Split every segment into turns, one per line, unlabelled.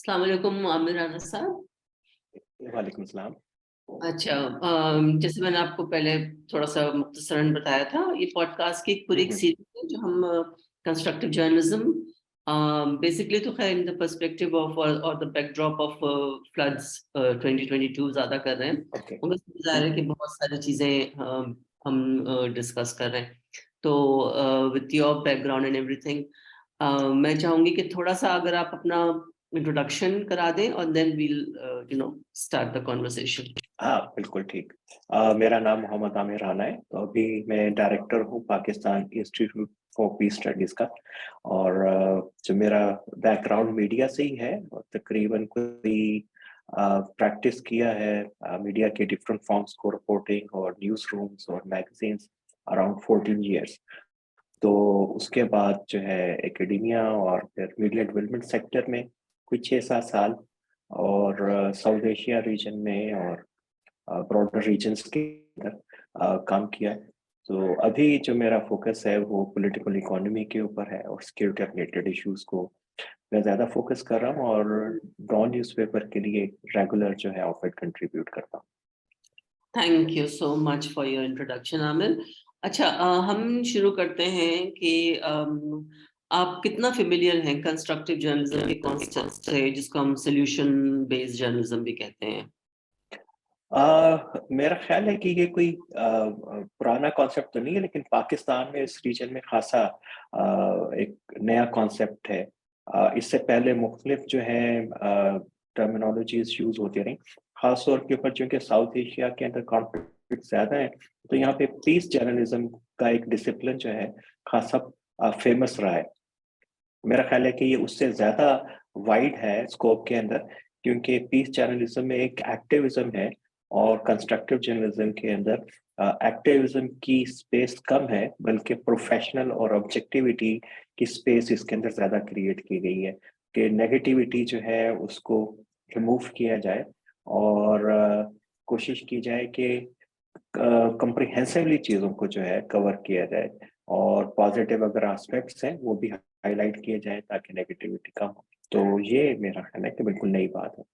अस्सलाम वालेकुम आमिर राना साहब।
वालेकुम सलाम।
अच्छा, जैसे मैंने आपको पहले थोड़ा सा मुख्तसरन बताया था, ये पॉडकास्ट की एक पूरी एक
हम्म।
सीरीज है जो हम कंस्ट्रक्टिव जर्नलिज्म बेसिकली तो खैर इन द पर्सपेक्टिव ऑफ और द बैकड्रॉप ऑफ फ्लड्स 2022 ज्यादा कर रहे हैं।
ओके।
मगर जाहिर है कि बहुत सारी चीजें हम डिस्कस कर रहे हैं। तो with your background and everything, मैं चाहूंगी कि थोड़ा सा अगर आप अपना इंट्रोडक्शन करा दें और then we'll start the conversation.
हाँ, बिल्कुल ठीक। मेरा नाम मोहम्मद आमिर राना है। तो अभी मैं डायरेक्टर हूँ Pakistan institute for piece studies का। और जो मेरा बैकग्राउंड मीडिया से ही है, और तकरीबन कोई प्रैक्टिस किया है मीडिया के डिफरेंट फॉर्म्स को, रिपोर्टिंग और न्यूज़ रूम्स और मैगजीन्स, अराउंड 14 ईयर्स। तो उसके बाद जो है एकेडेमिया और फिर मीडिया डेवलपमेंट सेक्टर में कुछ 6-7 साल, और साउथ एशिया रीजन में और ब्रॉडर रीजन्स के अंदर काम किया है। तो अभी जो मेरा फोकस है वो पॉलिटिकल इकोनॉमी के ऊपर है और सिक्योरिटी रिलेटेड इश्यूज को मैं ज़्यादा फोकस कर रहा हूँ, और डॉन न्यूज़पेपर के लिए रेगुलर जो है ऑफर कंट्रीब्यूट करता हूँ।
Thank you so much for your introduction Aamir. अच्छा, हम शुरू करते हैं कि आप कितना फेमिलियर हैं कंस्ट्रक्टिव जर्नलिज्म के कॉन्सेप्ट से, जिसको हम सोल्यूशन बेस्ड जर्नलिज्म भी कहते हैं।
मेरा ख्याल है कि ये कोई पुराना कॉन्सेप्ट तो नहीं है, लेकिन पाकिस्तान में इस रीजन में खासा एक नया कॉन्सेप्ट है। इससे पहले मुख्तलिफ जो है टर्मिनोलॉजीज यूज होती रही, खास तौर के ऊपर चूंकि साउथ एशिया के अंदर कॉन्फ्लिक्ट ज्यादा है, तो यहाँ पे पीस जर्नलिज्म का एक डिसिप्लिन जो है खासा फेमस रहा है। मेरा ख्याल है कि ये उससे ज्यादा वाइड है स्कोप के अंदर, क्योंकि पीस जर्नलिज्म में एक एक्टिविज्म है, और कंस्ट्रक्टिव जर्नलिज्म के अंदर एक्टिविज्म की स्पेस कम है, बल्कि प्रोफेशनल और ऑब्जेक्टिविटी की स्पेस इसके अंदर ज्यादा क्रिएट की गई है, कि नेगेटिविटी जो है उसको रिमूव किया जाए, और कोशिश की जाए कि कंप्रिहेंसिवली चीज़ों को जो है कवर किया जाए, और पॉजिटिव अगर एस्पेक्ट्स हैं वो भी हाईलाइट किए जाए ताकि नेगेटिविटी कम हो। तो ये मेरा ख्याल है कि बिल्कुल नई बात है।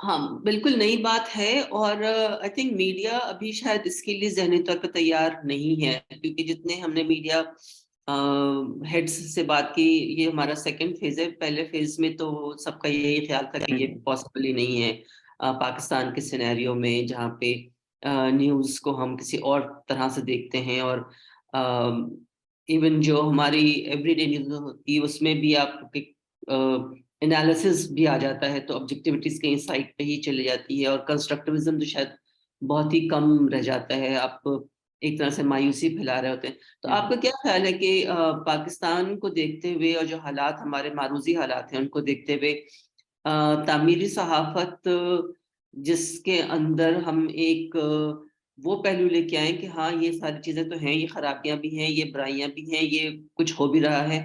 हाँ, बिल्कुल नई बात है। और आई थिंक मीडिया अभी शायद इसके लिए ज़हनी तौर पर तैयार नहीं है, क्योंकि जितने हमने मीडिया हेड्स से बात की, ये हमारा सेकंड फेज है। पहले फेज में तो सबका यही ख्याल था कि ये
हम्म।
पॉसिबल ही नहीं है पाकिस्तान के सिनेरियो में, जहाँ पे न्यूज़ को हम किसी और तरह से देखते हैं। और इवन जो हमारी एवरीडे न्यूज़ होती है उसमें भी आप एनालिसिस भी आ जाता है, तो ऑब्जेक्टिविटीज कहीं साइड पे ही चली जाती है, और कंस्ट्रक्टिविज्म तो शायद बहुत ही कम रह जाता है। आप एक तरह से मायूसी फैला रहे होते हैं। तो
हम्म।
आपका क्या ख्याल है कि पाकिस्तान को देखते हुए और जो हालात हमारे मारूजी हालात हैं उनको देखते हुए, तामीरी सहाफत जिसके अंदर हम एक वो पहलू लेके आए कि हाँ ये सारी चीजें तो हैं, ये खराबियां भी हैं, ये बुराइयां भी हैं, ये कुछ हो भी रहा है,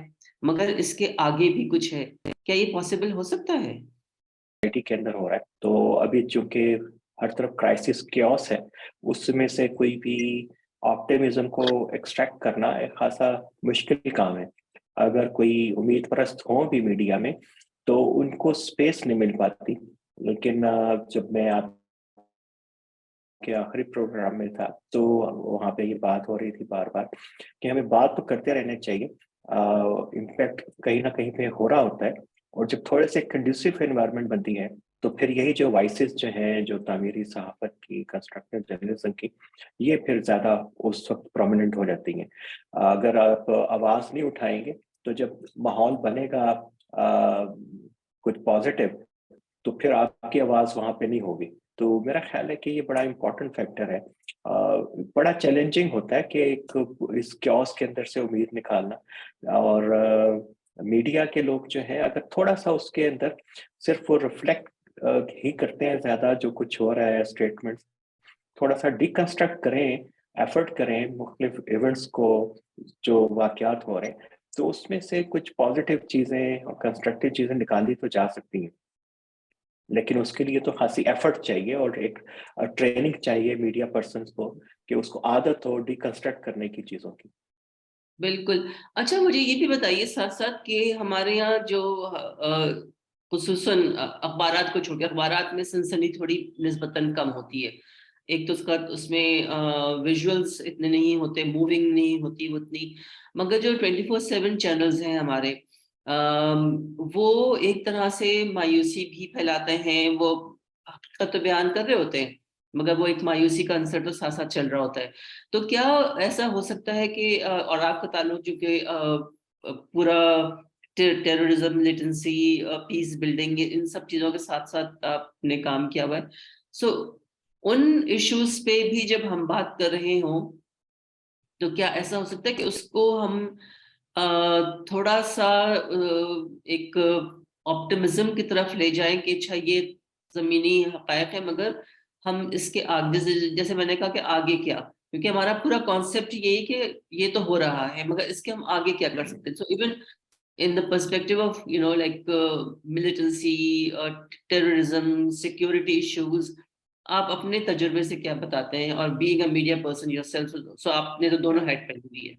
मगर इसके आगे भी कुछ है, क्या ये पॉसिबल हो सकता है?
सोसाइटी के अंदर हो रहा है, तो अभी चूंकि हर तरफ क्राइसिस क्योस है, उसमें से कोई भी ऑप्टिमिज्म को एक्सट्रैक्ट करना एक खासा मुश्किल काम है। अगर कोई उम्मीद परस्त हो भी मीडिया में, तो उनको स्पेस नहीं मिल पाती। लेकिन जब मैं आप के आखिरी प्रोग्राम में था, तो वहाँ पे ये बात हो रही थी बार बार कि हमें बात तो करते रहना चाहिए। इम्पैक्ट कहीं ना कहीं पे हो रहा होता है, और जब थोड़े से कंड्यूसिव एनवायरनमेंट बनती है, तो फिर यही जो वॉइसेस जो हैं, जो तामीरी सहाफत की, कंस्ट्रक्टिव जर्नलिज्म की, ये फिर ज्यादा उस वक्त प्रोमिनेंट हो जाती हैं। अगर आप आवाज नहीं उठाएंगे, तो जब माहौल बनेगा कुछ पॉजिटिव, तो फिर आपकी आवाज वहां पे नहीं होगी। तो मेरा ख्याल है कि ये बड़ा इंपॉर्टेंट फैक्टर है। बड़ा चैलेंजिंग होता है कि एक इस क्योस के अंदर से उम्मीद निकालना, और मीडिया के लोग जो है अगर थोड़ा सा उसके अंदर सिर्फ वो रिफ्लेक्ट ही करते हैं, ज्यादा जो कुछ हो रहा है स्टेटमेंट थोड़ा सा डिकंस्ट्रक्ट करें, एफर्ट करें मुख्तलिफ इवेंट्स को, जो वाकयात हो रहे हैं, तो उसमें से कुछ पॉजिटिव चीजें और कंस्ट्रक्टिव चीजें निकाली तो जा सकती हैं। लेकिन उसके लिए तो खासी एफर्ट चाहिए, और एक ट्रेनिंग चाहिए मीडिया पर्सन्स को, कि उसको आदत हो डिकंस्ट्रक्ट करने की चीज़ों की।
बिल्कुल। अच्छा, मुझे ये भी बताइए साथ साथ कि हमारे यहाँ जो खुसूसन अखबारात को छोड़कर, अखबारात में सनसनी थोड़ी निस्बतन कम होती है। एक तो उसका उसमें विजुअल्स इतने नहीं होते, मूविंग नहीं होती वो उतनी। मगर जो 24/7 चैनल्स हैं हमारे, वो एक तरह से मायूसी भी फैलाते हैं। वो हकीकत तो बयान कर रहे होते हैं, मगर वो एक मायूसी का अंसर तो साथ साथ चल रहा होता है। तो क्या ऐसा हो सकता है कि और आपका ताल्लुक जो कि पूरा टेररिज्म, मिलिटेंसी, पीस बिल्डिंग, इन सब चीजों के साथ साथ आपने काम किया हुआ है। सो उन इश्यूज पे भी जब हम बात कर रहे हों, तो क्या ऐसा हो सकता है कि उसको हम थोड़ा सा एक ऑप्टिमिज्म की तरफ ले जाएं कि अच्छा ये जमीनी हकायक है, मगर हम इसके आगे, जैसे मैंने कहा कि आगे क्या, क्योंकि हमारा पूरा कॉन्सेप्ट यही कि ये तो हो रहा है, मगर इसके हम आगे क्या कर सकते हैं। So even in the perspective of like militancy, terrorism, security issues, आप अपने तजुर्बे से क्या बताते हैं? और being a media person yourself, so आपने तो दोनों हेड पहनी हुई है।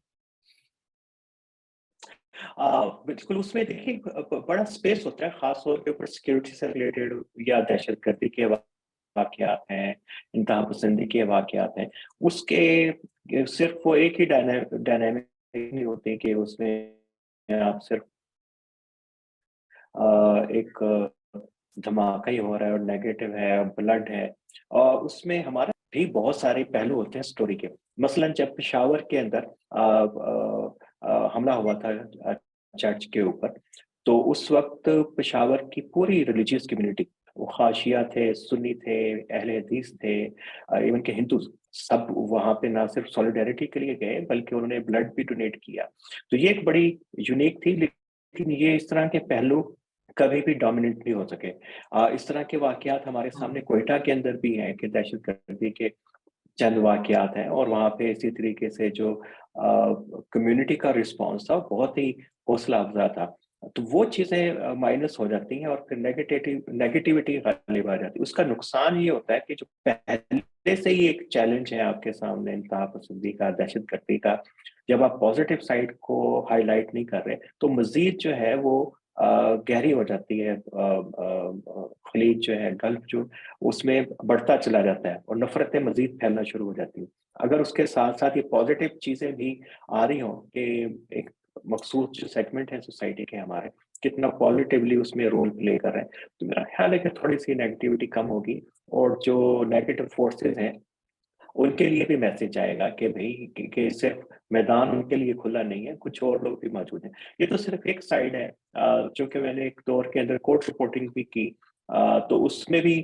बिल्कुल उसमें देखिए बड़ा स्पेस होता है खास तौर के ऊपर सिक्योरिटी से रिलेटेड या दहशतगर्दी के वाकयात हैं, इंतहा पसंदी के वाकयात हैं। उसके सिर्फ वो एक ही डायनामिक नहीं होती कि उसमें आप सिर्फ एक धमाका ही हो रहा है और नेगेटिव है, ब्लड है। और उसमें हमारा भी बहुत सारे पहलू होते हैं स्टोरी के। मसलन जब पेशावर के अंदर हमला हुआ था चर्च के ऊपर, तो उस वक्त पेशावर की पूरी रिलीजियस कम्युनिटी, वो खाशिया थे, सुन्नी थे, अहले हदीस थे, इवन के हिंदू, सब वहां पे ना सिर्फ सॉलिडारिटी के लिए गए बल्कि उन्होंने ब्लड भी डोनेट किया। तो ये एक बड़ी यूनिक थी। लेकिन ये इस तरह के पहलू कभी भी डोमिनेट नहीं हो सके। इस तरह के वाकयात हमारे सामने कोयटा के अंदर भी हैं कि दहशतगर्दी के चंद वाकयात हैं और वहाँ पे इसी तरीके से जो कम्युनिटी का रिस्पॉन्स था बहुत ही हौसला अफजा था। तो वो चीज़ें माइनस हो जाती हैं और फिर नेगेटिविटी गालिब आ जाती है। उसका नुकसान ये होता है कि जो पहले से ही एक चैलेंज है आपके सामने इंतहा पसंदी का, दहशतगर्दी का, जब आप पॉजिटिव साइड को हाईलाइट नहीं कर रहे तो मजीद जो है वो गहरी हो जाती है। खलीज जो है, गल्फ जो, उसमें बढ़ता चला जाता है और नफरतें मजीद फैलना शुरू हो जाती हैं। अगर उसके साथ साथ ये पॉजिटिव चीजें भी आ रही हों कि एक मखसूस जो सेगमेंट है सोसाइटी के हमारे कितना पॉजिटिवली उसमें रोल प्ले कर रहे हैं, तो मेरा ख्याल है कि थोड़ी सी नेगेटिविटी कम होगी और जो नेगेटिव फोर्सेस हैं उनके लिए भी मैसेज आएगा कि भाई कि सिर्फ मैदान उनके लिए खुला नहीं है, कुछ और लोग भी मौजूद हैं। ये तो सिर्फ एक साइड है। जो कि मैंने एक दौर के अंदर कोर्ट रिपोर्टिंग भी की, तो उसमें भी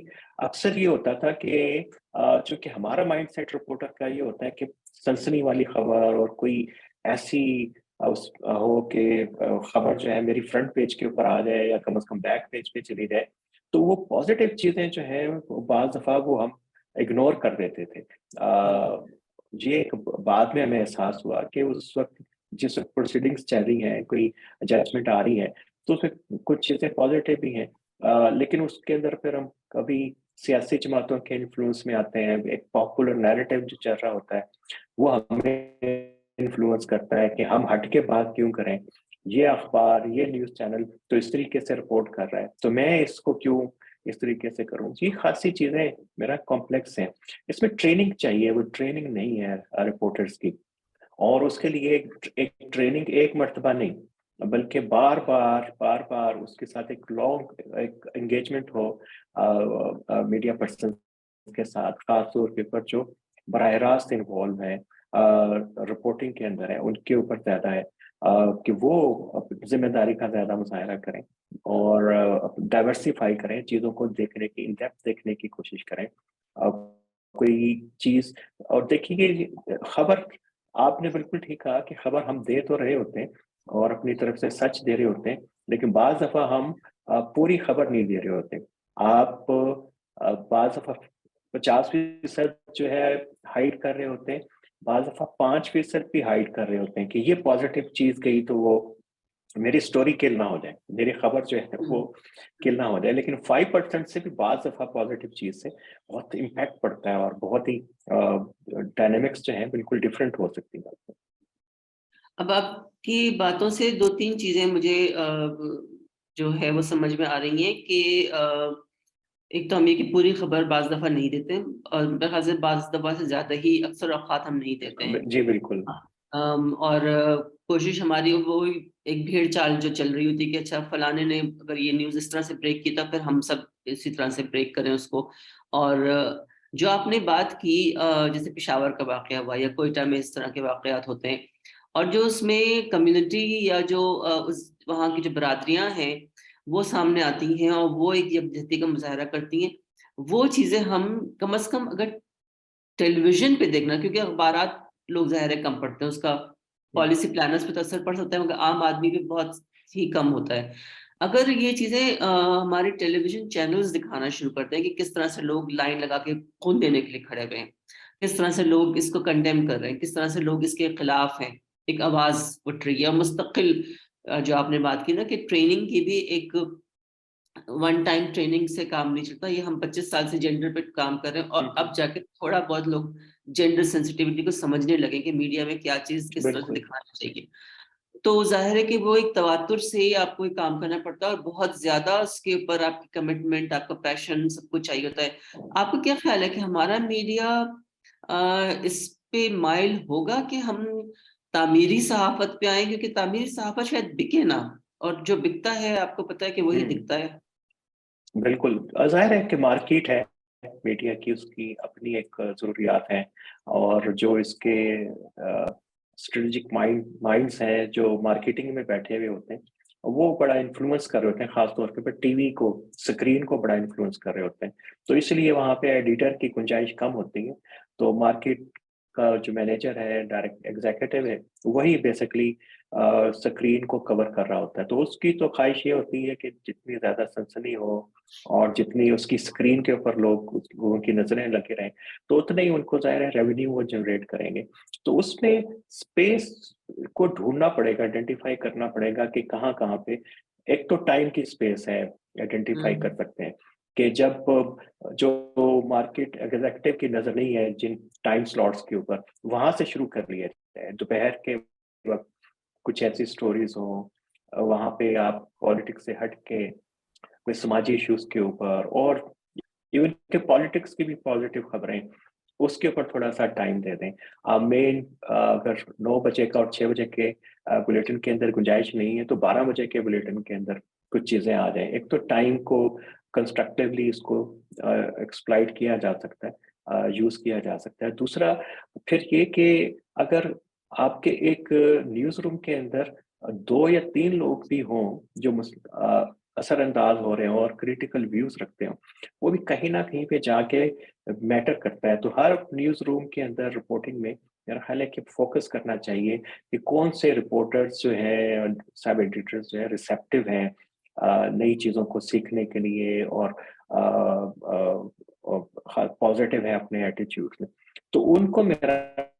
अक्सर ये होता था कि चूंकि हमारा माइंडसेट रिपोर्टर का ये होता है कि सनसनी वाली खबर और कोई ऐसी उस हो कि खबर जो है मेरी फ्रंट पेज के ऊपर आ जाए या कम से कम बैक पेज पे चली जाए, तो वो पॉजिटिव चीजें जो है बाज दफा वो हम इग्नोर कर देते थे। ये एक बाद में हमें एहसास हुआ कि उस वक्त जिस वक्त प्रोसीडिंग्स चल रही हैं, कोई जजमेंट आ रही है, तो उसमें कुछ चीज़ें पॉजिटिव भी हैं। लेकिन उसके अंदर फिर हम कभी सियासी जमातों के इन्फ्लुएंस में आते हैं। एक पॉपुलर नैरेटिव जो चल रहा होता है वो हमें इन्फ्लुएंस करता है कि हम हट के बात क्यों करें। ये अखबार, ये न्यूज़ चैनल तो इस तरीके से रिपोर्ट कर रहा है, तो मैं इसको क्यों इस तरीके से करूं। ये खासी चीजें मेरा कॉम्प्लेक्स है। इसमें ट्रेनिंग चाहिए, वो ट्रेनिंग नहीं है रिपोर्टर्स की। और उसके लिए एक ट्रेनिंग एक मर्तबा नहीं बल्कि बार बार उसके साथ एक लॉन्ग एक एंगेजमेंट हो मीडिया पर्सन के साथ, खास तौर के ऊपर जो बराह रास्त इन्वॉल्व है रिपोर्टिंग के अंदर है, उनके ऊपर ज्यादा है कि वो जिम्मेदारी का ज्यादा मुजाहरा करें और डाइवर्सिफाई करें चीज़ों को, देखने की इन डेप्थ देखने की कोशिश करें। कोई चीज़ और देखिए कि खबर, आपने बिल्कुल ठीक कहा कि खबर हम दे तो रहे होते हैं और अपनी तरफ से सच दे रहे होते हैं, लेकिन बाज़ दफ़ा हम पूरी खबर नहीं दे रहे होते। आप बाज़ दफ़ा 50% जो है हाइड कर रहे होते हैं, बाज़ दफ़ा 5% भी हाइड कर रहे होते हैं कि ये पॉजिटिव चीज़ गई तो वो मेरी स्टोरी किल ना हो जाए, मेरी खबर जो है वो किल ना हो जाए। लेकिन 5% से भी बाज़ दफ़ा पॉजिटिव चीज़ से बहुत इम्पैक्ट पड़ता है और बहुत ही डायनामिक्स जो है बिल्कुल डिफरेंट हो सकती है।
अब आपकी बातों से दो तीन चीजें मुझे जो है वो समझ में आ रही है कि एक तो हम ये कि पूरी खबर बाज दफा नहीं देते, और मेरे ख्याल से बाज दफा से ज्यादा ही अक्सर औकात हम नहीं देते हैं।
जी बिल्कुल।
और कोशिश हमारी वो एक भेड़ चाल जो चल रही होती है कि अच्छा फलाने ने अगर ये न्यूज़ इस तरह से ब्रेक की था, फिर हम सब इसी तरह से ब्रेक करें उसको। और जो आपने बात की, जैसे पेशावर का वाकया हुआ या कोयटा में इस तरह के वाकयात होते हैं, और जो उसमें कम्युनिटी या जो उस वहाँ की जो बरादरियां हैं वो सामने आती हैं और वो एक यकजहती का मुजाहरा करती हैं, वो चीजें हम कम से कम अगर टेलीविजन पे देखना, क्योंकि अखबारात लोग ज़ाहिर है कम पढ़ते हैं, उसका पॉलिसी प्लानर्स पे तो असर पड़ सकता है मगर आम आदमी पे बहुत ही कम होता है। अगर ये चीजें हमारे टेलीविजन चैनल्स दिखाना शुरू करते हैं कि किस तरह से लोग लाइन लगा के खून देने के लिए खड़े हुए हैं, किस तरह से लोग इसको कंडेम कर रहे हैं, किस तरह से लोग इसके खिलाफ हैं, एक आवाज उठ रही है। और मुस्तकिल जो आपने बात की ना कि ट्रेनिंग की भी एक वन टाइम ट्रेनिंग से काम नहीं चलता, ये हम 25 साल से जेंडर पे काम कर रहे हैं और अब जाके थोड़ा बहुत लोग जेंडर सेंसिटिविटी को समझने लगे कि मीडिया में क्या चीज किस तरह से
बिल्कुल।
दिखाना चाहिए। तो जाहिर है कि वो एक तवातुर से आपको एक काम करना पड़ता है और बहुत ज्यादा उसके ऊपर आपकी कमिटमेंट, आपका पैशन, सब कुछ चाहिए होता है। आपको क्या ख्याल है कि हमारा मीडिया इस पे माइल होगा कि हम तामीरी सहाफत पे आए, क्योंकि तामीरी सहाफत शायद बिके ना, और जो बिकता है आपको पता है कि वही
हम्म।
दिखता है।
बिल्कुल। जाहिर है कि मार्केट है मीडिया की, उसकी अपनी एक ज़रूरियात हैं, और जो इसके स्ट्रेटेजिक माइंड्स हैं जो मार्केटिंग में बैठे हुए होते हैं, वो बड़ा इन्फ्लुएंस कर रहे होते हैं, खास तौर पे टीवी को, स्क्रीन को बड़ा इन्फ्लुएंस कर रहे होते हैं। तो इसलिए वहाँ पे एडिटर की गुंजाइश कम होती है। तो मार्केट का जो मैनेजर है, डायरेक्ट एग्जीक्यूटिव है, वही बेसिकली स्क्रीन को कवर कर रहा होता है। तो उसकी तो ख्वाहिश ये होती है कि जितनी ज़्यादा सनसनी हो और जितनी उसकी स्क्रीन के ऊपर लोगों की नज़रें लगे रहें, तो उतना ही उनको ज़ाहिर है रेवेन्यू वो जनरेट करेंगे। तो उसमें स्पेस को ढूँढना पड़ेगा, आइडेंटिफ़ाई करना पड़ेगा कि कहाँ-कहाँ पे एक तो टाइम की स्पेस है, आइडेंटिफ़ाई कर
हम्म।
सकते हैं कि जब जो मार्केट एग्ज़ेक्युटिव की नज़र नहीं है जिन टाइम स्लॉट्स के ऊपर, वहाँ से शुरू कर लिया जाए। दोपहर के वक़्त कुछ ऐसी स्टोरीज़ हों, वहाँ पे आप पॉलिटिक्स से हट के कोई समाजी इश्यूज़ के ऊपर, और इवन के पॉलिटिक्स की भी पॉजिटिव खबरें, उसके ऊपर थोड़ा-सा टाइम दे दें। मेन अगर 9 बजे का और 6 बजे के बुलेटिन के अंदर गुंजाइश नहीं है, तो 12 बजे के बुलेटिन के अंदर कुछ चीज़ें आ जाएँ। एक तो टाइम को कंस्ट्रक्टिवली इसको एक्सप्लॉइट किया जा सकता है, यूज़ किया जा सकता है। दूसरा फिर ये कि अगर आपके एक न्यूज़ रूम के अंदर 2 या 3 लोग भी हों जो असरअंदाज हो रहे हों और क्रिटिकल व्यूज़ रखते हों, वो भी कहीं न कहीं पे जाके मैटर करता है। तो हर न्यूज़ रूम के अंदर रिपोर्टिंग में मेरा ख़्याल है कि फ़ोकस करना चाहिए कि कौन से रिपोर्टर्स जो हैं, सब एडिटर्स जो हैं रिसेप्टिव हैं नई चीज़ों को सीखने के लिए, और पॉज़िटिव हैं अपने एटीट्यूड में। तो उनको मेरा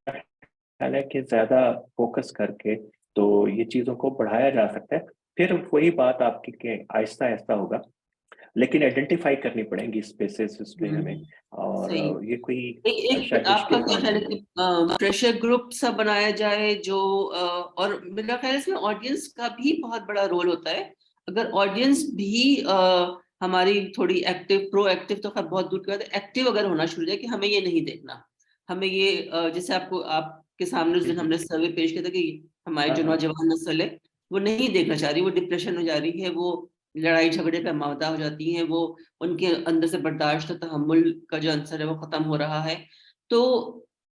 ख़्याल है कि ज़्यादा फ़ोकस करके तो ये चीज़ों को बढ़ाया जा सकता है। फिर वही बात आपकी कि आहिस्ता-आहिस्ता होगा, लेकिन आइडेंटिफ़ाई करनी पड़ेंगी स्पेसेस इसमें हमें,
हम्म।
और
सही।
ये कोई
एक
शायद
आपका
मुश्किल
क्या
काम
ख्याल है
नहीं
कि
है।
प्रेशर ग्रुप सा बनाया जाए जो और मेरा ख्याल है इसमें ऑडियंस का भी बहुत बड़ा रोल होता है। अगर ऑडियंस भी हमारी थोड़ी एक्टिव, प्रो एक्टिव तो खैर बहुत दूर की बात है, एक्टिव अगर होना शुरू हो जाए कि हमें ये नहीं देखना, हमें ये जैसे आपको आपके सामने उस
हुँ,
दिन
हुँ।
हमने सर्वे पेश किया था कि हमारी
हाँ,
जो
हाँ।
नौजवान नस्ल है वो नहीं देखना चाह रही, वो डिप्रेशन हो जा रही है, वो लड़ाई झगड़े पे मावदा हो जाती है, वो उनके अंदर से बर्दाश्त और तहम्मुल का जो अंसर है वो खत्म हो रहा है। तो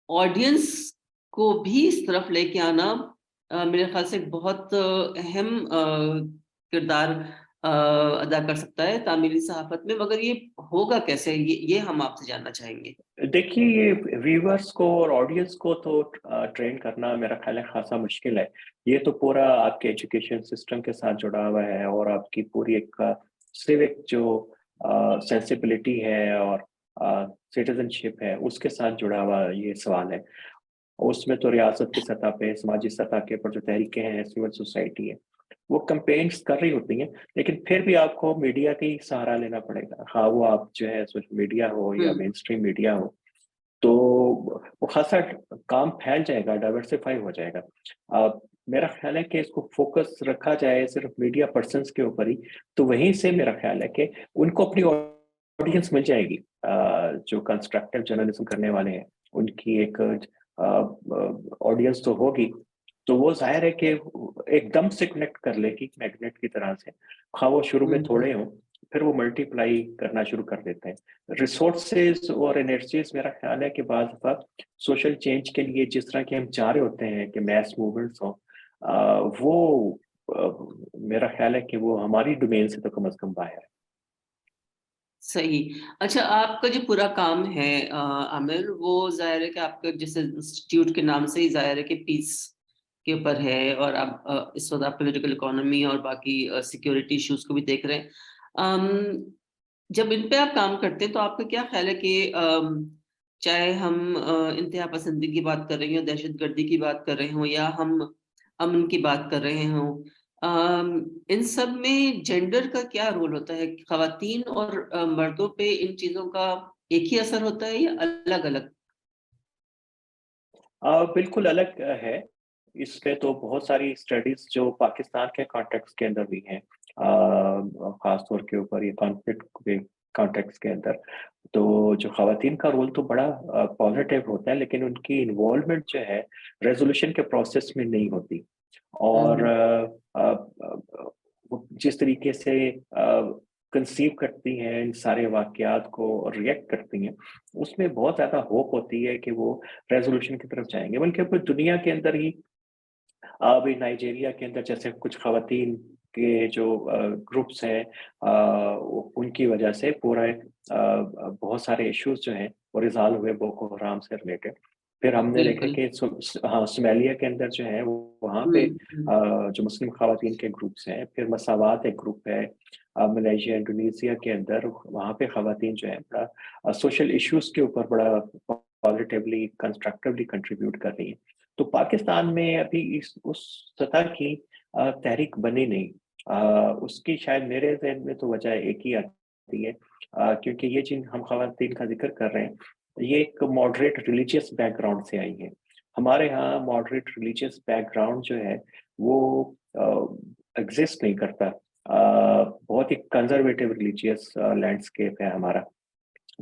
ऑडियंस को भी इस तरफ लेके आना मेरे ख्याल से एक बहुत अहम किरदार अदा कर सकता है तामीरी सहाफत में। मगर ये होगा कैसे, ये हम आपसे जानना चाहेंगे।
देखिए, ये व्यूअर्स को और ऑडियंस को तो ट्रेन करना मेरा ख़्याल है ख़ासा मुश्किल है। ये तो पूरा आपके एजुकेशन सिस्टम के साथ जुड़ा हुआ है, और आपकी पूरी एक सिविक जो सेंसिबिलिटी है और सिटीज़नशिप है, उसके साथ जुड़ा हुआ ये सवाल है। उसमें तो रियासत की सतह पे, समाजी सतह के ऊपर जो तहरीकें हैं, सिविल सोसाइटी है, वो कैंपेन्स कर रही होती हैं, लेकिन फिर भी आपको मीडिया का ही सहारा लेना पड़ेगा। हाँ, वो आप जो है सोशल मीडिया हो या
हम्म।
मेन स्ट्रीम मीडिया हो, तो वो खासा काम फैल जाएगा, डाइवर्सिफ़ाई हो जाएगा। मेरा ख्याल है कि इसको फोकस रखा जाए सिर्फ मीडिया पर्सन्स के ऊपर ही, तो वहीं से मेरा ख्याल है कि उनको अपनी ऑडियंस मिल जाएगी। जो कंस्ट्रक्टिव जर्नलिज्म करने वाले हैं, उनकी एक ऑडियंस तो होगी, तो वो ज़ाहिर है कि एकदम से कनेक्ट कर लेगी मैग्नेट की तरह से। हाँ, वो शुरू में
हम्म।
थोड़े हों, फिर वो मल्टीप्लाई करना शुरू कर देते हैं। रिसोर्सेज और एनर्जीज, मेरा ख्याल है कि बाज़ दफ़ा सोशल चेंज के लिए जिस तरह के हम चाह रहे होते हैं कि मैस मूवमेंट्स हों, वो मेरा ख्याल है कि वो हमारी डोमेन से तो कम से कम बाहर है।
सही। अच्छा, आपका जो पूरा काम है आमिर, वो ज़ाहिर है कि आपका जिस इंस्टीट्यूट के नाम से ही ज़ाहिर है कि पीस के ऊपर है, और आप इस वक्त आप पॉलिटिकल इकोनॉमी और बाकी सिक्योरिटी इश्यूज को भी देख रहे हैं। जब इन पे आप काम करते हैं तो आपका क्या ख्याल है कि चाहे हम इंतहा पसंदी की बात कर रहे हो, दहशतगर्दी की बात कर रहे हो, या हम अमन की बात कर रहे हो, इन सब में जेंडर का क्या रोल होता है? खवातीन और मर्दों पे इन चीजों का एक ही असर होता है या अलग अलग?
बिल्कुल अलग है। इस पे तो बहुत सारी स्टडीज़ जो पाकिस्तान के कॉन्टेक्स्ट के अंदर भी हैं, ख़ास तौर के ऊपर ये कॉन्फ्लिक्ट के कॉन्टेक्स्ट के अंदर। तो जो ख़वातीन का रोल तो बड़ा पॉज़िटिव होता है, लेकिन उनकी इन्वॉल्वमेंट जो है रेज़ोल्यूशन के प्रोसेस में नहीं होती। और
हम्म।
वो जिस तरीके से कंसीव करती हैं इन सारे वाक़यात को और रिएक्ट करती हैं, उसमें बहुत ज़्यादा होप होती है कि वो रेज़ोल्यूशन की तरफ जाएँगे। बल्कि पूरी दुनिया के अंदर ही अभी नाइजीरिया के अंदर जैसे कुछ ख़वातीन के जो ग्रुप्स हैं, उनकी वजह से पूरा बहुत सारे इश्यूज़ जो हैं वो रिज़ॉल्व हुए बोको हराम से रिलेटेड। फिर हमने देखा
बिल्कुल।
कि सोमालिया के अंदर जो है वहाँ पे
हम्म।
जो मुस्लिम ख़वातीन के ग्रुप्स हैं, फिर मसावात एक ग्रुप है मलेशिया, इंडोनेशिया के अंदर, वहाँ पे ख़वातीन जो है बड़ा सोशल इश्यूज़ के ऊपर बड़ा पॉज़िटिवली, कंस्ट्रक्टिवली कंट्रीब्यूट कर रही हैं। तो पाकिस्तान में अभी इस उस सतह की तहरीक बनी नहीं। उसकी शायद मेरे ज़हन में तो वजह एक ही आती है, क्योंकि ये जिन हम ख़वातीन का ज़िक्र कर रहे हैं, ये एक मॉडरेट रिलीजियस बैकग्राउंड से आई हैं। हमारे यहाँ मॉडरेट रिलीजियस बैकग्राउंड जो है वो एग्ज़िस्ट नहीं करता। बहुत ही कंज़र्वेटिव रिलीजियस लैंडस्केप है हमारा।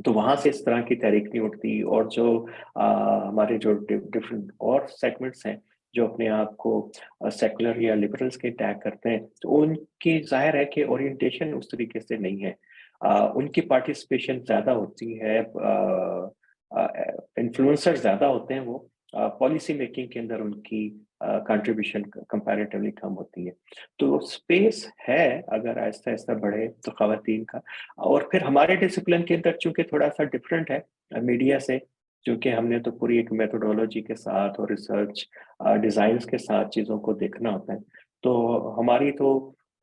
तो वहाँ से इस तरह की तहरीक नहीं उठती, और जो हमारे जो डिफरेंट और सेगमेंट्स हैं, जो अपने आप को सेकुलर या लिबरल्स के टैग करते हैं, तो उनकी ज़ाहिर है कि ओरिएंटेशन उस तरीके से नहीं है। उनकी पार्टिसिपेशन ज़्यादा होती है, इन्फ्लुएंसर ज़्यादा होते हैं वो, पॉलिसी मेकिंग के अंदर उनकी कंट्रीब्यूशन कंपैरेटिवली कम होती है। तो स्पेस है अगर आहिस्ता-आहिस्ता बढ़े तो ख़वातीन का। और फिर हमारे डिसिप्लिन के अंदर चूँकि थोड़ा-सा डिफरेंट है मीडिया से, क्योंकि हमने तो पूरी एक मेथोडोलॉजी के साथ और रिसर्च डिज़ाइन्स के साथ चीज़ों को देखना होता है। तो हमारी तो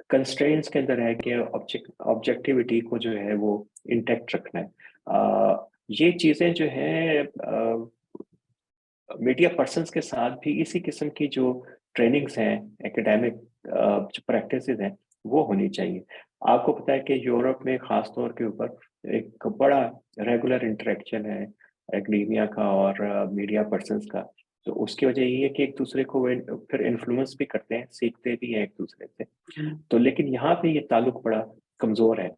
कंस्ट्रेंट्स के अंदर है कि ऑब्जेक्टिविटी को जो है वो इंटैक्ट रखना है। ये चीज़ें जो हैं मीडिया पर्सन्स के साथ भी इसी किस्म की जो ट्रेनिंग्स हैं, एकेडमिक जो प्रैक्टिसेज़ हैं, वो होनी चाहिए। आपको पता है कि यूरोप में ख़ास तौर के ऊपर एक बड़ा रेगुलर इंटरैक्शन है एकेडेमिया का और मीडिया पर्सन्स का। तो उसकी वजह ये है कि एक-दूसरे को वे फिर इन्फ्लुएंस भी करते हैं, सीखते भी हैं एक-दूसरे से।
हम्म।
तो लेकिन यहाँ पे ये ताल्लुक बड़ा कमज़ोर है।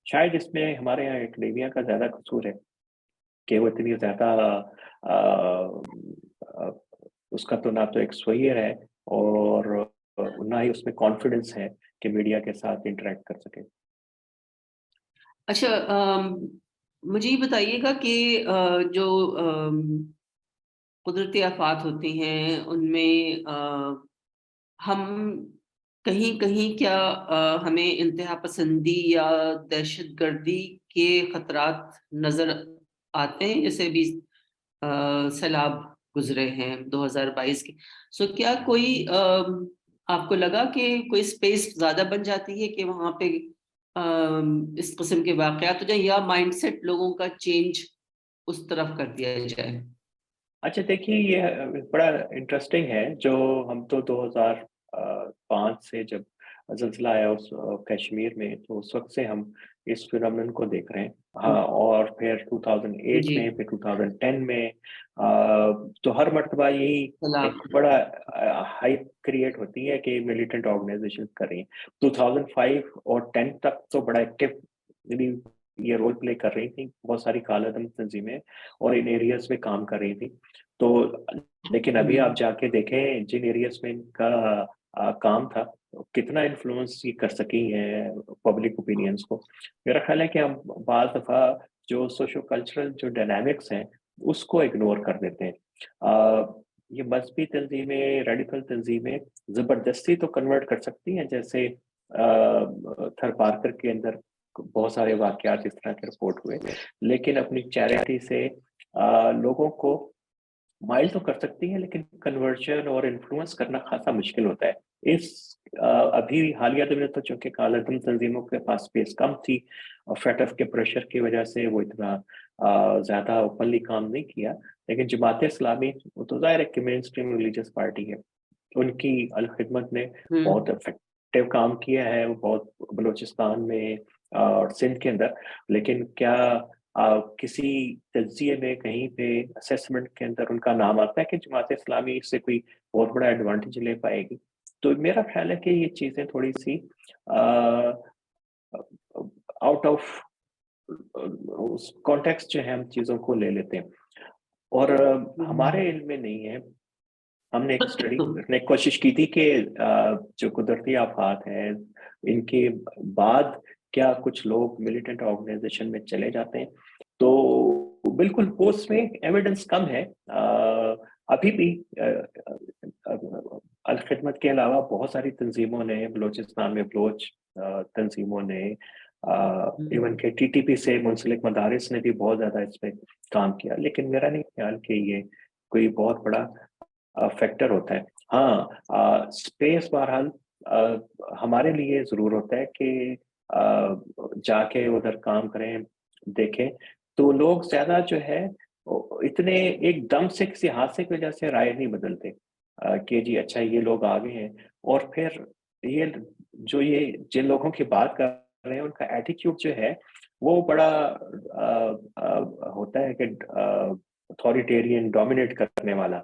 शायद इसमें हमारे यहाँ एकेडेमिया का ज़्यादा कसूर है कि वो इतनी ज़्यादा अ, उसका तो ना तो एक्सपोज़र है और ना ही उसमें कॉन्फिडेंस है कि मीडिया के साथ इंटरैक्ट कर सके।
अच्छा, मुझे ये बताइएगा कि जो कुदरती आफात होती हैं उनमें हम कहीं-कहीं क्या हमें इंतहा पसंदी या दहशतगर्दी के खतरात नज़र आते हैं? जैसे अभी सैलाब गुज़रे हैं 2022 के। सो क्या कोई आपको लगा कि कोई स्पेस ज़्यादा बन जाती है कि वहाँ पे इस किस्म के वाक़यात हो जाएँ, या माइंडसेट लोगों का चेंज उस तरफ कर दिया जाए?
अच्छा देखिए, ये बड़ा इंटरेस्टिंग है, जो हम तो 2005 से जब ज़िलज़िला आया उस कश्मीर में, तो उस वक़्त से हम इस फिनोमेनन को देख रहे हैं। हाँ, और फिर 2008
जी,
में, फिर 2010 में तो हर मर्तबा यही एक
सलाम।
बड़ा हाइप क्रिएट होती है कि मिलिटेंट ऑर्गेनाइज़ेशंस कर रही हैं। 2005 और 10 तक तो बड़ा एक्टिवली ये रोल प्ले कर रही थी, बहुत सारी काला-दम तंज़ीमें और इन एरियाज़ में काम कर रही थी। तो लेकिन अभी आप
हुँ,
जाके देखें जिन एरियाज़ में इनका काम था, कितना इन्फ्लुएंस ये कर सकी हैं पब्लिक ओपिनियंस को। मेरा ख़्याल है कि हम बाज़ दफ़ा जो सोशो कल्चरल जो डायनामिक्स हैं, उसको इग्नोर कर देते हैं। ये मज़हबी तंज़ीमें, रेडिकल तंज़ीमें ज़बरदस्ती तो कन्वर्ट कर सकती हैं, जैसे थर पार्कर के अंदर बहुत सारे वाक़यात इस तरह के रिपोर्ट हुए, लेकिन अपनी चैरिटी से लोगों को माइल तो कर सकती है, लेकिन कन्वर्जन और इन्फ्लुएंस करना खासा मुश्किल होता है। अभी हालिया दिनों में तो चूँकि काला-धन तंज़ीमों के पास स्पेस कम थी और FATF के प्रेशर की वजह से वो इतना ज़्यादा ओपनली काम नहीं किया। लेकिन जमात-ए-इस्लामी वो तो ज़ाहिर है कि मेनस्ट्रीम रिलीजियस पार्टी है। उनकी अल-खिदमत ने
हुँ,
बहुत इफ़ेक्टिव काम किया है, वो बहुत बलूचिस्तान में और सिंध के अंदर। लेकिन क्या किसी तज्ज़िये में कहीं पे असेसमेंट के अंदर उनका नाम आता है कि जमात-ए-इस्लामी इससे कोई बहुत बड़ा एडवांटेज ले पाएगी? तो मेरा ख़्याल है कि ये चीज़ें थोड़ी-सी अ, आउट ऑफ उस कॉन्टेक्स्ट जो है हम चीज़ों को ले लेते हैं और
हुँ।
हमारे इल्म में नहीं है। हमने एक स्टडी करने की कोशिश की थी कि जो कुदरती आफ़ात हैं, इनके बाद क्या कुछ लोग मिलिटेंट ऑर्गेनाइज़ेशन में चले जाते हैं? तो बिल्कुल वो उसमें एविडेंस कम है। अभी भी अ अल-खिदमत के अलावा बहुत सारी तंज़ीमों ने बलूचिस्तान में तंज़ीमों ने
हुँ,
इवन के टीटीपी से मुंसलिक मदारिस ने भी बहुत ज़्यादा इस पे काम किया। लेकिन मेरा नहीं ख़्याल कि ये कोई बहुत बड़ा फैक्टर होता है। हाँ, स्पेस बहरहाल हमारे लिए ज़रूर होता है कि जाके उधर काम करें, देखें, तो लोग ज़्यादा जो है इतने एकदम से किसी हादसे की वजह से राय नहीं बदलते कि जी अच्छा ये लोग आ गए हैं और फिर ये ये जिन लोगों की बात कर रहे हैं उनका एटीट्यूड जो है वो बड़ा होता है कि अथॉरिटेरियन डोमिनेट करने वाला।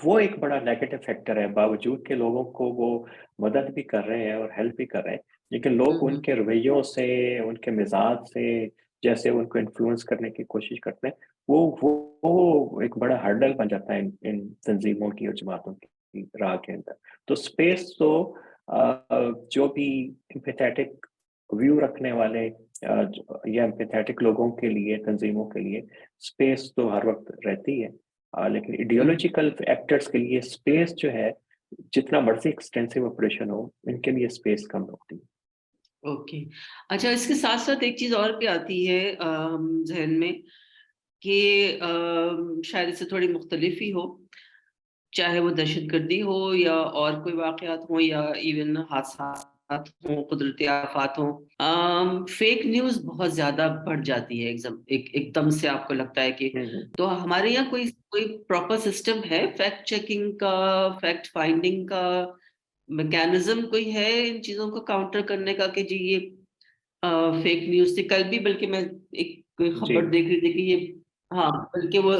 वो एक बड़ा नेगेटिव फैक्टर है, बावजूद के लोगों को वो मदद भी कर रहे हैं और हेल्प भी कर रहे हैं, लेकिन
हुँ,
लोग
हुँ।
उनके रवैयों से, उनके मिज़ाज से, जैसे उनको इन्फ्लुएंस करने की कोशिश करते हैं, वो एक बड़ा हर्डल बन जाता है इन इन तंज़ीमों की और जमातों की राह के अंदर। तो स्पेस तो जो भी एम्पैथेटिक व्यू रखने वाले या एम्पैथेटिक लोगों के लिए, तंज़ीमों के लिए स्पेस तो हर वक़्त रहती है। लेकिन
हुँ,
आइडियोलॉजिकल एक्टर्स के लिए स्पेस जो है, जितना मर्ज़ी एक्सटेंसिव ऑपरेशन हो, इनके लिए स्पेस कम होती है।
ओके। अच्छा, इसके साथ-साथ एक चीज़ और भी आती है ज़हन में कि शायद इससे थोड़ी मुख्तलिफ ही हो, चाहे वो दहशतगर्दी हो या और कोई वाक़यात हों या इवन हादसात हों, कुदरती आफ़ात हों। फ़ेक न्यूज़ बहुत ज़्यादा बढ़ जाती है एकदम से आपको लगता है कि
हुँ, हुँ।
तो हमारे यहाँ कोई कोई प्रॉपर सिस्टम है फैक्ट चेकिंग का, फैक्ट फाइंडिंग का मैकेनिज़्म कोई है इन चीज़ों को काउंटर करने का कि जी ये फेक न्यूज़ थी। कल भी बल्कि मैं एक कोई
जी।
खबर देख रही थी कि ये हाँ, बल्कि वो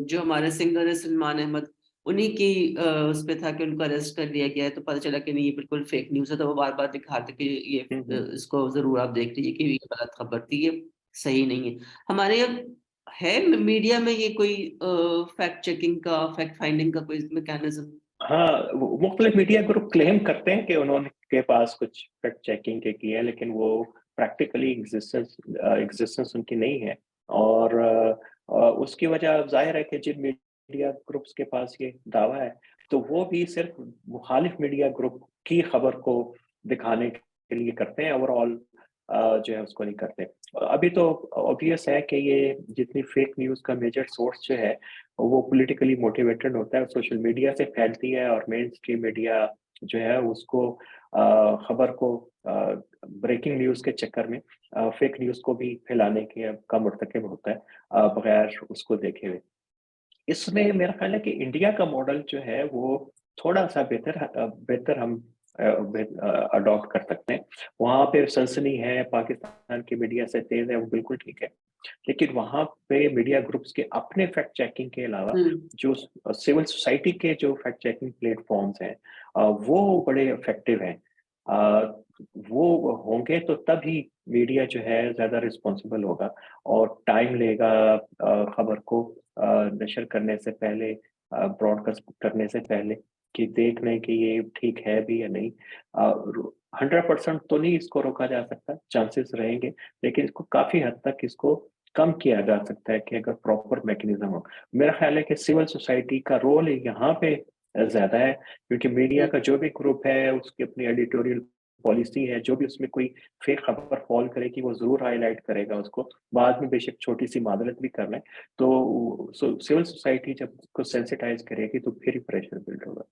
जो हमारे सिंगर हैं सलमान अहमद, उन्हीं की उस पे था कि उनको अरेस्ट कर लिया गया है, तो पता चला कि नहीं ये बिल्कुल फेक न्यूज़ है, तो वो बार-बार दिखा रहे थे कि ये
हुँ, हुँ।
इसको ज़रूर आप देख लीजिए कि ये गलत खबर थी, ये सही नहीं है। हमारे यहाँ है मीडिया में ये कोई फैक्ट चेकिंग का, फैक्ट फाइंडिंग का कोई मैकेनिज़्म?
हाँ, वो मुख्तलिफ मीडिया ग्रुप क्लेम करते हैं कि उन्होंने के पास कुछ फैक्ट चेकिंग के की है, लेकिन वो प्रैक्टिकली एक्जिस्टेंस उनकी नहीं है और उसकी वजह ज़ाहिर है कि जिन मीडिया ग्रुप्स के पास ये दावा है, तो वो भी सिर्फ़ मुखालिफ मीडिया ग्रुप की खबर को दिखाने के लिए करते हैं, ओवरऑल जो है उसको नहीं करते। अभी तो ऑब्वियस है कि ये जितनी फेक न्यूज़ का मेजर सोर्स जो है वो पॉलिटिकली मोटिवेटेड होता है, सोशल मीडिया से फैलती है और मेन स्ट्रीम मीडिया जो है उसको खबर को ब्रेकिंग न्यूज़ के चक्कर में फेक न्यूज़ को भी फैलाने के का मुर्तकिब होता है बगैर उसको देखे हुए। इसमें मेरा ख़्याल है कि इंडिया का मॉडल जो है वो थोड़ा-सा बेहतर हम अडॉप्ट कर सकते हैं। वहाँ पे सनसनी है, पाकिस्तान की मीडिया से तेज़ है, वो बिल्कुल ठीक है। लेकिन वहाँ पे मीडिया ग्रुप्स के अपने फैक्ट चेकिंग के अलावा
हम्म।
जो सिविल सोसाइटी के जो फैक्ट चेकिंग प्लेटफ़ॉर्म्स हैं वो बड़े इफ़ेक्टिव हैं। वो होंगे तो तभी मीडिया जो है ज़्यादा रिस्पॉन्सिबल होगा और टाइम लेगा खबर को नशर करने से पहले, ब्रॉडकास्ट करने से पहले कि देख लें कि ये ठीक है भी या नहीं। 100% तो नहीं इसको रोका जा सकता, चांसेस रहेंगे, लेकिन इसको काफ़ी हद तक इसको कम किया जा सकता है कि अगर प्रॉपर मैकेनिज़्म हो। मेरा ख़्याल है कि सिविल सोसाइटी का रोल यहाँ पे ज़्यादा है, क्योंकि मीडिया
हम्म।
का जो भी ग्रुप है, उसकी अपनी एडिटोरियल पॉलिसी है, जो भी उसमें कोई फेक खबर फॉल करेगी, वो ज़रूर हाइलाइट करेगा उसको। बाद में बेशक छोटी-सी मादरत भी कर लें, तो सिविल सोसाइटी जब उसको सेंसिटाइज़ करेगी, तो फिर ही प्रेशर बिल्ड होगा।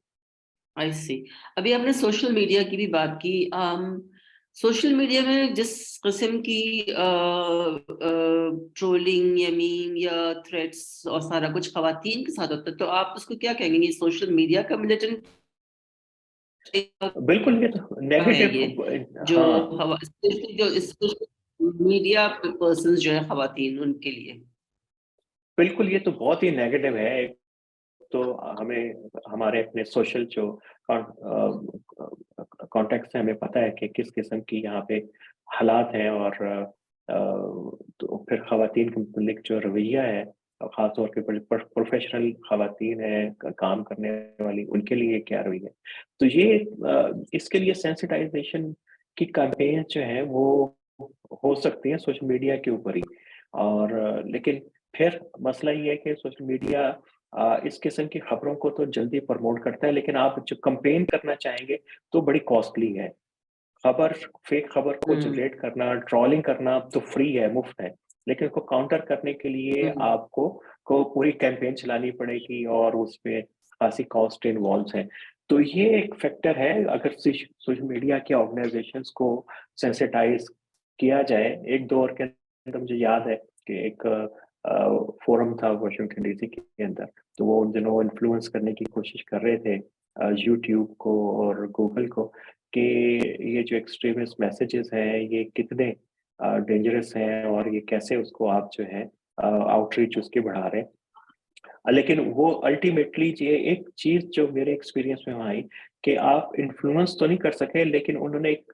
आई सी। अभी आपने सोशल मीडिया की भी बात की। सोशल मीडिया में जिस किस्म की ट्रोलिंग या मीम या थ्रेड्स और सारा कुछ खवातीन के साथ होता है, तो आप उसको क्या कहेंगे? ये सोशल मीडिया का मिलिटेंट
बिल्कुल, ये तो
है
नेगेटिव
ये, जो
हाँ।
स्पेशली मीडिया पर्सन जो है खवातीन उनके लिए?
बिल्कुल, ये तो बहुत ही नेगेटिव है। एक तो हमें हमारे अपने सोशल जो कॉन्टेक्स्ट है, हमें पता है कि किस किस्म की यहाँ पे हालात हैं और तो फिर ख़वातीन के मुतल्लिक जो रवैया है, ख़ास तौर पे प्रोफ़ेशनल ख़वातीन हैं, काम करने वाली, उनके लिए क्या रवैया है। तो ये इसके लिए सेंसिटाइज़ेशन की कैंपेन जो है वो हो सकती है सोशल मीडिया के ऊपर ही। और लेकिन फिर मसला ये है कि सोशल मीडिया इस किस्म की खबरों को तो जल्दी प्रमोट करता है, लेकिन आप जो कैंपेन करना चाहेंगे, तो बड़ी कॉस्टली है। खबर फेक खबर को
हम्म।
जनरेट करना, ट्रोलिंग करना तो फ्री है, मुफ्त है। लेकिन उसको काउंटर करने के लिए
हम्म।
आपको पूरी कैंपेन चलानी पड़ेगी और उसमें खासी कॉस्ट इन्वॉल्व्स है। तो ये एक फैक्टर है, अगर सोशल मीडिया के ऑर्गनाइज़ेशंस को सेंसिटाइज़ किया जाए। 1-2 और के अंदर मुझे याद है कि एक फोरम था वाशिंगटन डीसी के अंदर, तो वो उन दिनों इन्फ्लुएंस करने की कोशिश कर रहे थे यूट्यूब को और गूगल को, कि ये जो एक्सट्रीमिस्ट मैसेजेस हैं, ये कितने डेंजरस हैं और ये कैसे उसको आप जो है आउटरीच उसकी बढ़ा रहे हैं। लेकिन वो अल्टीमेटली ये एक चीज़ जो मेरे एक्सपीरियंस में वहाँ आई कि आप इन्फ्लुएंस तो नहीं कर सके, लेकिन उन्होंने एक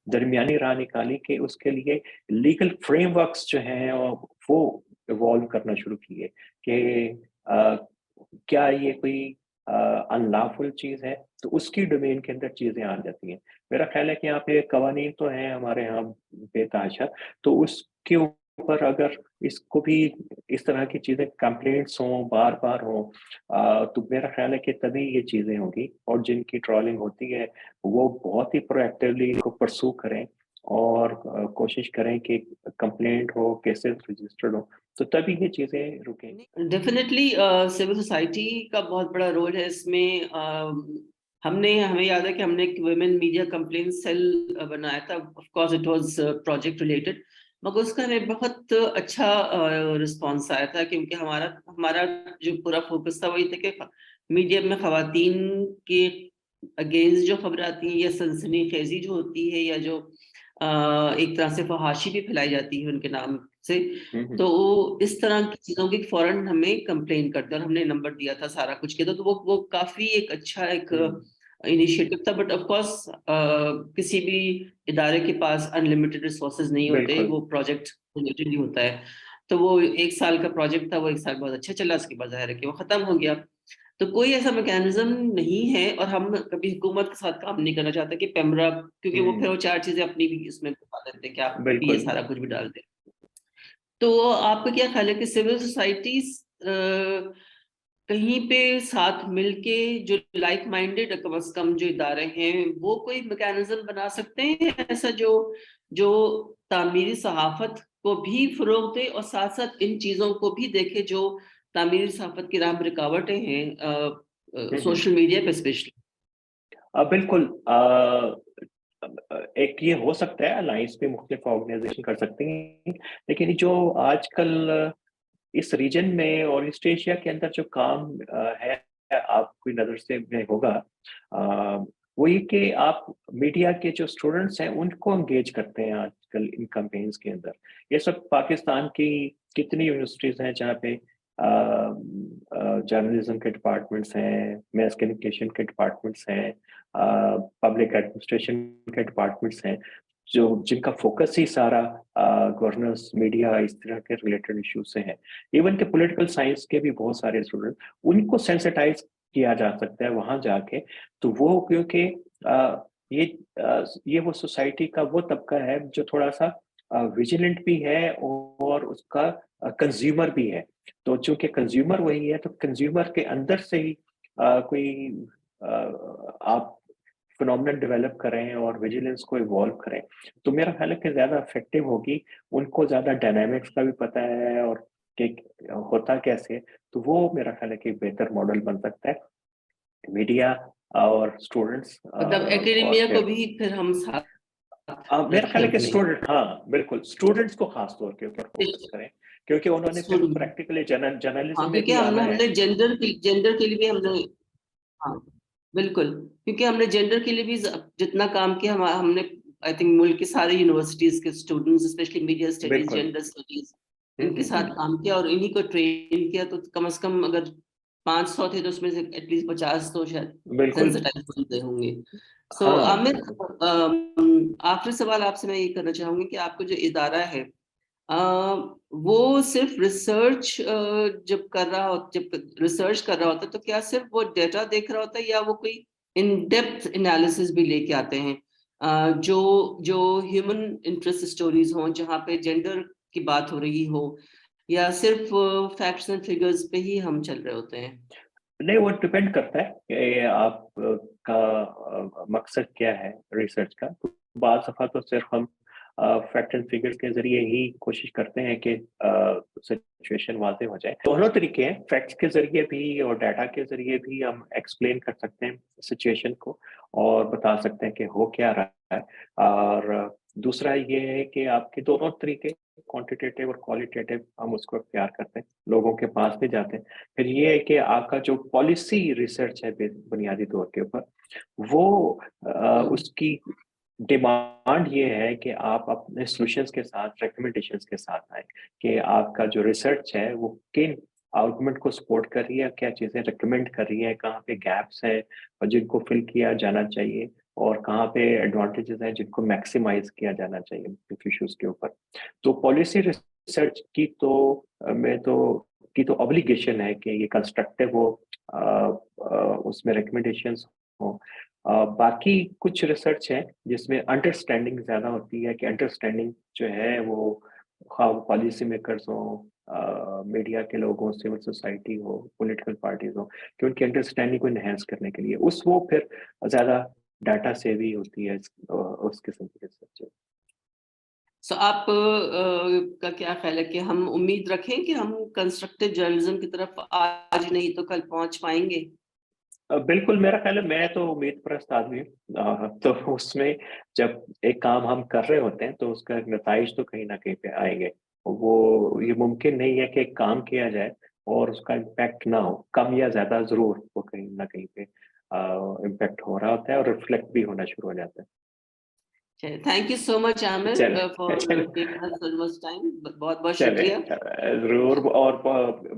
दरमियानी राह निकाली कि उसके लिए लीगल फ्रेमवर्क्स जो हैं वो इवॉल्व करना शुरू किए कि अ, क्या ये कोई अनलॉफुल चीज़ है? तो उसकी डोमेन के अंदर चीज़ें आ जाती हैं। मेरा ख़्याल है कि यहाँ पे कवानीन तो हैं हमारे यहाँ बेतहाशा, तो उसके ऊपर अगर इसको भी इस तरह की चीज़ें कंप्लेंट्स हों, बार-बार हों, तो मेरा ख़्याल है कि तभी ये चीज़ें होंगी और जिनकी ट्रोलिंग होती है, वो बहुत ही प्रोएक्टिवली इनको परस्यू करें और कोशिश करें कि कंप्लेंट हो, केसेस रजिस्टर्ड हो, तो तभी ये चीज़ें रुकेंगी।
डेफिनेटली सिविल सोसाइटी का बहुत बड़ा रोल है इसमें। हमने हमें याद है कि हमने एक वुमेन मीडिया कंप्लेंट सेल बनाया था। Of course it was project related, मगर उसका हमें बहुत अच्छा रिस्पांस आया था, क्योंकि हमारा हमारा जो पूरा फोकस था वही था कि मीडिया में खवातीन के अगेंस्ट जो खबर आती है या सनसनीखेजी जो होती है, या जो एक तरह से फहाशी भी फैलाई जाती है उनके नाम से,
हुँ, हुँ।
तो वो इस तरह की चीजों की फौरन हमें कंप्लेन करते हैं, और हमने नंबर दिया था सारा कुछ किया था। तो वो काफी एक अच्छा एक
हुँ,
इनिशिएटिव था। बट ऑफ कोर्स किसी भी इदारे के पास अनलिमिटेड रिसोर्सेज नहीं होते,
बिल्कुल।
वो प्रोजेक्ट रिलेटेड ही होता है। तो वो 1 साल का प्रोजेक्ट था, वो 1 साल बहुत अच्छा चला, उसके बाद जाहिर है कि वो खत्म हो गया। तो कोई ऐसा मैकेनिज्म नहीं है, और हम कभी हुकूमत के साथ काम नहीं करना चाहते कि पेमरा, क्योंकि वो फिर
हुँ,
वो 4 चीजें अपनी भी इसमें बता देते हैं कि आप भी ये
बिल्कुल।
सारा कुछ भी डाल दें। तो आपका क्या ख्याल है कि सिविल सोसाइटीज कहीं पे साथ मिलके, जो लाइक माइंडेड कम से कम जो इदारे हैं, वो कोई मैकेनिज्म बना सकते हैं ऐसा जो जो तामीरी सहाफत को भी फरोग दे, और साथ साथ इन चीजों को भी देखे जो तामीरी सहाफत की राह में रुकावटें हैं
हुँ, हुँ।
सोशल मीडिया पे स्पेशली?
बिल्कुल एक ये हो सकता है, अलायंस भी मुख्तलिफ ऑर्गनाइज़ेशन कर सकती हैं, लेकिन जो आजकल इस रीजन में और ईस्ट एशिया के अंदर जो काम है, आपकी नज़र से में होगा, वो ये कि आप मीडिया के जो स्टूडेंट्स हैं उनको एंगेज करते हैं आजकल इन कैंपेन्स के अंदर। ये सब पाकिस्तान की कितनी यूनिवर्सिटीज़ हैं जहाँ पे जर्नलिज्म के डिपार्टमेंट्स हैं, मैस कम्युनिकेशन के डिपार्टमेंट्स हैं, पब्लिक एडमिनिस्ट्रेशन के डिपार्टमेंट्स हैं, जो जिनका फोकस ही सारा गवर्नेंस, मीडिया इस तरह के रिलेटेड इश्यूज से है। इवन के पॉलिटिकल साइंस के भी बहुत सारे स्टूडेंट, उनको सेंसिटाइज किया जा सकता है वहां जाके। तो वो क्योंकि ये वो सोसाइटी का वो तबका है जो थोड़ा सा विजिलेंट भी है और उसका कंज्यूमर भी है। तो चूंकि कंज्यूमर वही है, तो कंज्यूमर के अंदर से ही कोई आप फिनोमेनन डेवलप करें और विजिलेंस को इवॉल्व करें, तो मेरा ख्याल है कि ज़्यादा इफेक्टिव होगी। उनको ज़्यादा डायनामिक्स का भी पता है और कि होता कैसे है, तो वो मेरा ख्याल है कि बेहतर मॉडल बन सकता है। मीडिया और स्टूडेंट्स
मतलब
और
एकेडमिया को
फिर
भी फिर हम साथ
मेरा ख्याल
रखें
है कि
अपने
स्टूडेंट, हाँ बिल्कुल, स्टूडेंट्स को खास तौर के ऊपर फोकस करें, क्योंकि उन्होंने फिर
स्टूडेंट।
प्रैक्टिकली
हाँ,
जर्नलिज्म में
क्योंकि
भी
हमने
आना है।
हमने जेंडर के लिए भी हमने, हाँ बिल्कुल, क्योंकि हमने जेंडर के लिए भी जितना काम किया हमने आई थिंक मुल्क के सारे यूनिवर्सिटीज के स्टूडेंट्स, स्पेशली मीडिया स्टडीज,
बिल्कुल।
जेंडर स्टडीज, इनके साथ
हम्म।
काम किया और इन्हीं को ट्रेन किया। तो कम से कम अगर 500 थे तो उसमें से एटलीस्ट 50 तो शायद
बिल्कुल।
सेंसिटाइज होते होंगे। सो
हाँ
आमिर,
बिल्कुल।
आखिरी सवाल आपसे मैं ये करना चाहूंगी कि आपको जो इदारा है, वो सिर्फ रिसर्च जब कर रहा हो, जब रिसर्च कर रहा होता है तो क्या सिर्फ वो डेटा देख रहा होता है या वो कोई इन डेप्थ एनालिसिस भी लेके आते हैं, जो जो ह्यूमन इंटरेस्ट स्टोरीज हो, जहाँ पे जेंडर की बात हो रही हो, या सिर्फ फैक्ट्स एंड फिगर्स पे ही हम चल रहे होते हैं?
नहीं, वो डिपेंड करता है कि आप का मकसद क्या है रिसर्च का। तो बाज़ दफ़ा तो सिर्फ हम फैक्ट एंड फिगर्स के ज़रिए ही कोशिश करते हैं कि सिचुएशन वाज़ेह हो जाए। दोनों तरीके हैं, फैक्ट्स के ज़रिए भी और डाटा के ज़रिए भी हम एक्सप्लेन कर सकते हैं सिचुएशन को और बता सकते हैं कि हो क्या रहा है। और दूसरा ये है कि आपके दोनों तरीके, क्वांटिटेटिव और क्वालिटेटिव, हम उसको इख्तियार करते हैं, लोगों के पास भी जाते हैं। फिर ये है कि आपका जो पॉलिसी रिसर्च है बुनियादी तौर के ऊपर, वो उसकी डिमांड ये है कि आप अपने सॉल्यूशंस के साथ, रिकमेंडेशंस के साथ आएँ, कि आपका जो रिसर्च है वो किन आर्गुमेंट को सपोर्ट कर रही है, क्या चीज़ें रिकमेंड कर रही है, कहाँ पे गैप्स हैं और जिनको फिल किया जाना चाहिए, और कहाँ पे एडवांटेजेस हैं जिनको मैक्सिमाइज़ किया जाना चाहिए इश्यूज़ के ऊपर। तो पॉलिसी रिसर्च की तो ऑब्लिगेशन है कि ये कंस्ट्रक्टिव हो, अ उसमें रिकमेंडेशंस हों। बाकी कुछ रिसर्च है जिसमें अंडरस्टैंडिंग ज़्यादा होती है, कि अंडरस्टैंडिंग जो है वो, हाँ, वो पॉलिसी मेकर्स हों, मीडिया के लोग हों, सिविल सोसाइटी हो, पॉलिटिकल पार्टीज़ हों, कि उनकी अंडरस्टैंडिंग को एनहांस करने के लिए वो फिर ज़्यादा डाटा से भी होती है उस किस्म की रिसर्च।
सो आप का क्या ख्याल है कि हम उम्मीद रखें कि हम कंस्ट्रक्टिव जर्नलिज्म की तरफ आज नहीं तो कल पहुंच पाएंगे?
बिल्कुल, मेरा ख़्याल है, मैं तो उम्मीद परस्त आदमी हूँ। तो उसमें जब एक काम हम कर रहे होते हैं तो उसका नताइज तो कहीं न कहीं पे आएँगे। वो ये मुमकिन नहीं है कि एक काम किया जाए और उसका इम्पैक्ट ना हो, कम या ज़्यादा ज़रूर वो कहीं न कहीं पे इम्पैक्ट हो रहा होता है और रिफ्लेक्ट भी होना शुरू हो जाता है।
Thank you so much Aamir
चलें
फॉर
चलें
taking us so much time. बहुत बहुत
चलें
शुक्रिया।
ज़रूर, और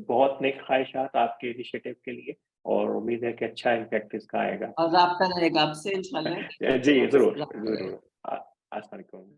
बहुत नेक ख्वाहिशात आपके इनिशिएटिव के लिए, और उम्मीद है कि अच्छा इम्पैक्ट इसका आएगा।
और राब्ता रहेगा आपसे इंशाल्लाह।
जी, ज़रूर,
राब्ता
ज़रूर।
रहेगा।
अस्सलाम वालेकुम।